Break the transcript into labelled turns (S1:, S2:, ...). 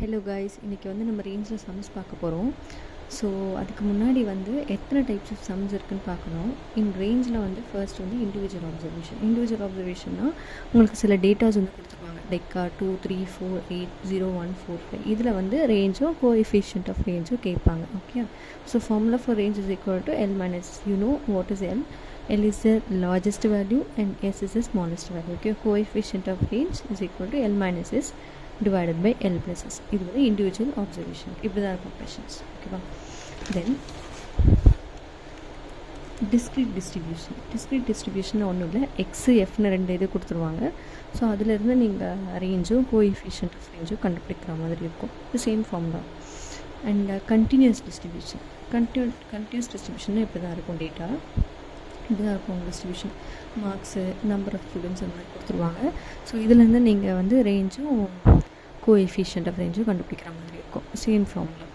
S1: Hello guys, இன்றைக்கி வந்து நம்ம ரேஞ்சில் சம்ஸ் பார்க்க போகிறோம். ஸோ அதுக்கு முன்னாடி வந்து எத்தனை டைப்ஸ் ஆஃப் சம்ஸ் இருக்குதுன்னு பார்க்கணும். இன் ரேஞ்சில் வந்து ஃபர்ஸ்ட் வந்து இண்டிவிஜுவல் அப்சர்வேஷன்னா உங்களுக்கு சில டேட்டாஸ் வந்து கொடுத்துருவாங்க. லைக் 2 3 4 8 0 1 4 5 இதில் வந்து ரேஞ்சும் கோஎஃபிஷியன்ட் ஆஃப் ரேஞ்சும் கேட்பாங்க. Okay, so formula for range is equal to L minus what is L? L is the largest value and S is the smallest value. Okay, coefficient of range is equal to L minus S divided by L plus S. இது வந்து individual observation. இப்படி தான் இருக்கும் questions. ஓகேவா? தென் discrete distribution ஒன்றும் இல்லை, x எஃப்னு 2 இது கொடுத்துருவாங்க. ஸோ அதிலிருந்து நீங்கள் ரேஞ்சும் கோஎஃபிஷியன்ட் ஆஃப் ரேஞ்சும் கண்டுபிடிக்கிற மாதிரி இருக்கும். இது சேம் ஃபார்ம் தான். அண்ட் கண்டினியூஸ் டிஸ்ட்ரிபியூஷன் இப்படி தான் இருக்கும். டேட்டா இப்படி தான் இருக்கும். உங்கள் distribution marks, number of students அந்த மாதிரி கொடுத்துருவாங்க. ஸோ இதுலேருந்து நீங்கள் வந்து ரேஞ்சும் கோஎஃபிஷியன்ட் ஆஃப் ரேஞ்சும் கண்டுபிடிக்கிற மாதிரி இருக்கும். Same formula.